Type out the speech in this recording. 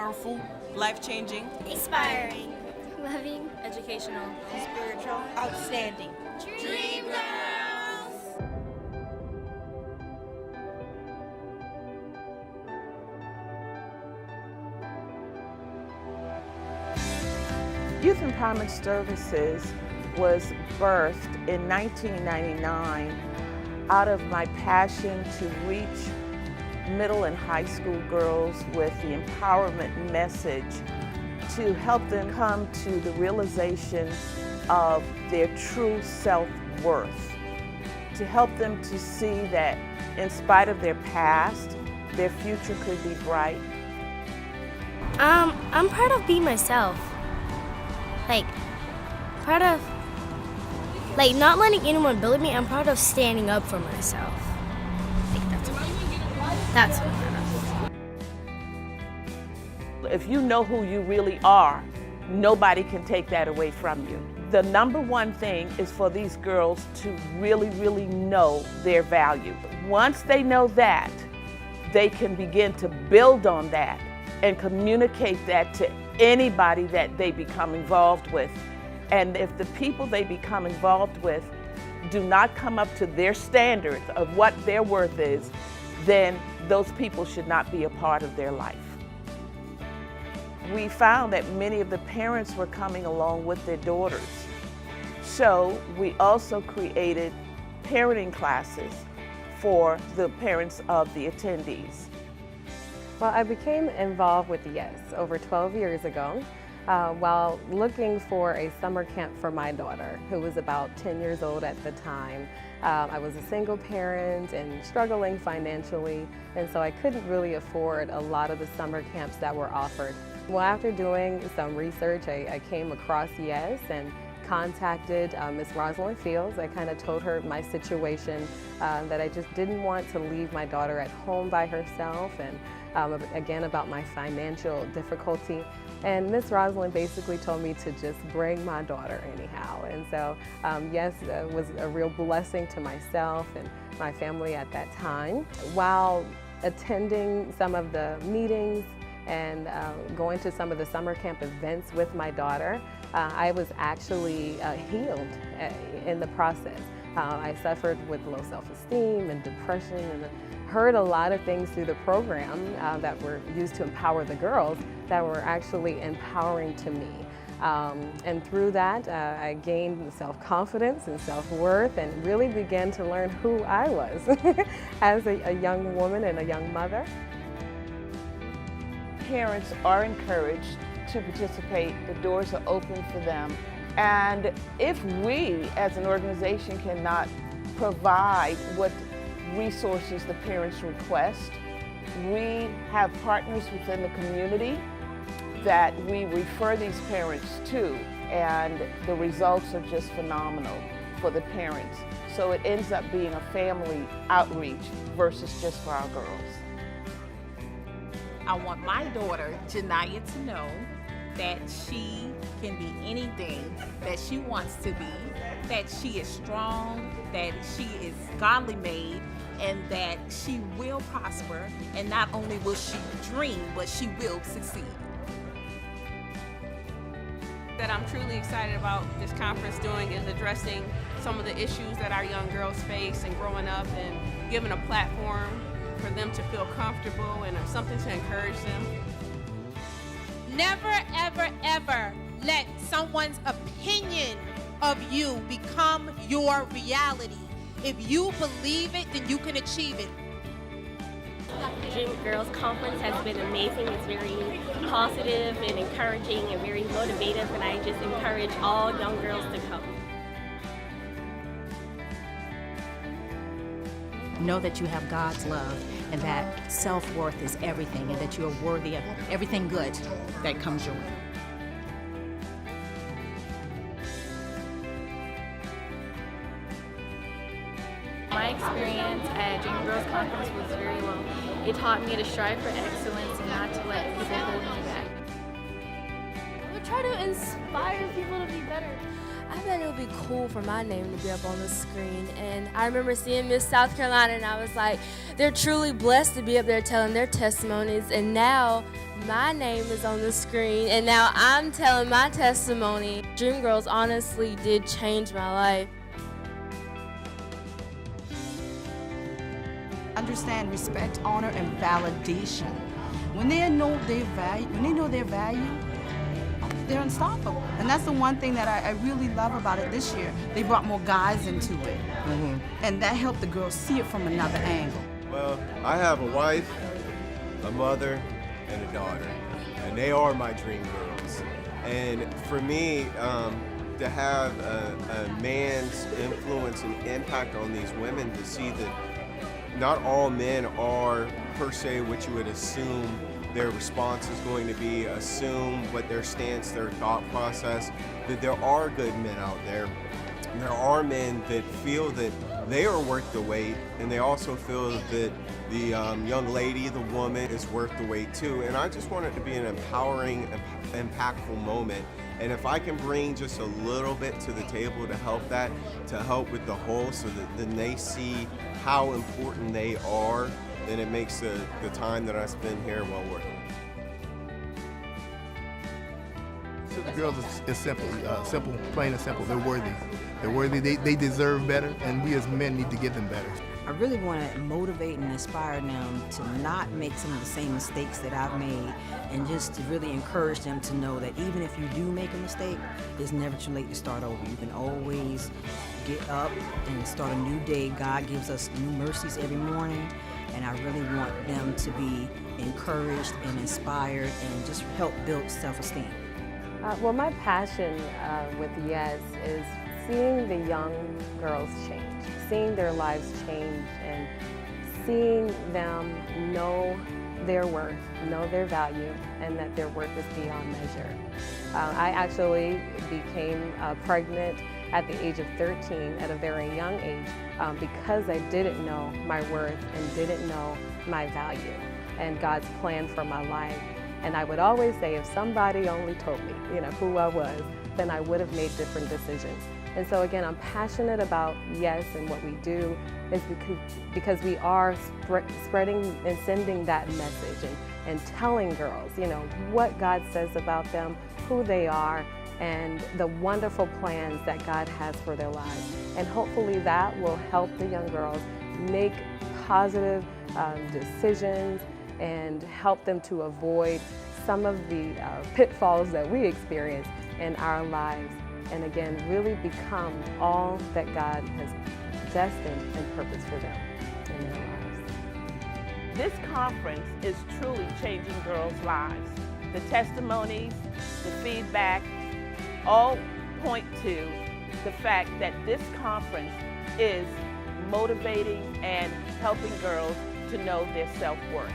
powerful, life-changing, inspiring, loving, educational, spiritual, outstanding. Dream Girls! Youth Empowerment Services was birthed in 1999 out of my passion to reach middle and high school girls with the empowerment message to help them come to the realization of their true self-worth, to help them to see that in spite of their past, their future could be bright. I'm proud of being myself. Proud of, not letting anyone bully me. I'm proud of standing up for myself. I think that's what I'm proud of. If you know who you really are, nobody can take that away from you. The number one thing is for these girls to really, really know their value. Once they know that, they can begin to build on that and communicate that to anybody that they become involved with. And if the people they become involved with do not come up to their standards of what their worth is, then those people should not be a part of their life. We found that many of the parents were coming along with their daughters. So we also created parenting classes for the parents of the attendees. Well, I became involved with YES over 12 years ago while looking for a summer camp for my daughter, who was about 10 years old at the time. I was a single parent and struggling financially, and so I couldn't really afford a lot of the summer camps that were offered. Well, after doing some research, I came across YES and contacted Miss Rosalind Fields. I kind of told her my situation, that I just didn't want to leave my daughter at home by herself, and again about my financial difficulty. And Miss Rosalind basically told me to just bring my daughter anyhow. And so YES was a real blessing to myself and my family at that time. While attending some of the meetings and going to some of the summer camp events with my daughter, I was actually healed in the process. I suffered with low self-esteem and depression, and heard a lot of things through the program that were used to empower the girls that were actually empowering to me. And through that, I gained self-confidence and self-worth and really began to learn who I was as a young woman and a young mother. Parents are encouraged to participate. The doors are open for them. And if we, as an organization, cannot provide what resources the parents request, we have partners within the community that we refer these parents to, and the results are just phenomenal for the parents. So it ends up being a family outreach versus just for our girls. I want my daughter, Janiyah, to know that she can be anything that she wants to be, that she is strong, that she is godly made, and that she will prosper, and not only will she dream, but she will succeed. That I'm truly excited about this conference doing is addressing some of the issues that our young girls face and growing up, and giving a platform for them to feel comfortable and something to encourage them. Never, ever, ever let someone's opinion of you become your reality. If you believe it, then you can achieve it. The Dream Girls Conference has been amazing. It's very positive and encouraging and very motivative, and I just encourage all young girls to come. Know that you have God's love and that self-worth is everything, and that you are worthy of everything good that comes your way. My experience at Dream Girls Conference was very well. It taught me to strive for excellence and not to let people hold me back. I would try to inspire people to be better. I bet it would be cool for my name to be up on the screen. And I remember seeing Miss South Carolina, and I was like, they're truly blessed to be up there telling their testimonies. And now my name is on the screen, and now I'm telling my testimony. Dreamgirls honestly did change my life. Understand, respect, honor, and validation. When they know their value, they're unstoppable. And that's the one thing that I really love about it this year. They brought more guys into it. And that helped the girls see it from another angle. Well, I have a wife, a mother, and a daughter. And they are my dream girls. And for me, to have a man's influence and impact on these women, to see that not all men are per se what you would assume their response is going to be, assume what their stance, their thought process, that there are good men out there. There are men that feel that they are worth the wait, and they also feel that the young lady, the woman, is worth the wait too. And I just want it to be an empowering, impactful moment. And if I can bring just a little bit to the table to help with the whole, so that then they see how important they are, then it makes the time that I spend here well worth it. So the girls is simple, plain and simple. They're worthy. They're worthy. They deserve better, and we as men need to give them better. I really want to motivate and inspire them to not make some of the same mistakes that I've made, and just to really encourage them to know that even if you do make a mistake, it's never too late to start over. You can always get up and start a new day. God gives us new mercies every morning, and I really want them to be encouraged and inspired and just help build self-esteem. Well, my passion with Yes is seeing the young girls change, seeing their lives change, and seeing them know their worth, know their value, and that their worth is beyond measure. I actually became pregnant at the age of 13 at a very young age because I didn't know my worth and didn't know my value and God's plan for my life. And I would always say, if somebody only told me, who I was, then I would have made different decisions. And so again, I'm passionate about Yes, and what we do is because we are spreading and sending that message and telling girls, what God says about them, who they are, and the wonderful plans that God has for their lives. And hopefully that will help the young girls make positive decisions and help them to avoid some of the pitfalls that we experience in our lives, and again, really become all that God has destined and purposed for them in their lives. This conference is truly changing girls' lives. The testimonies, the feedback, all point to the fact that this conference is motivating and helping girls to know their self-worth.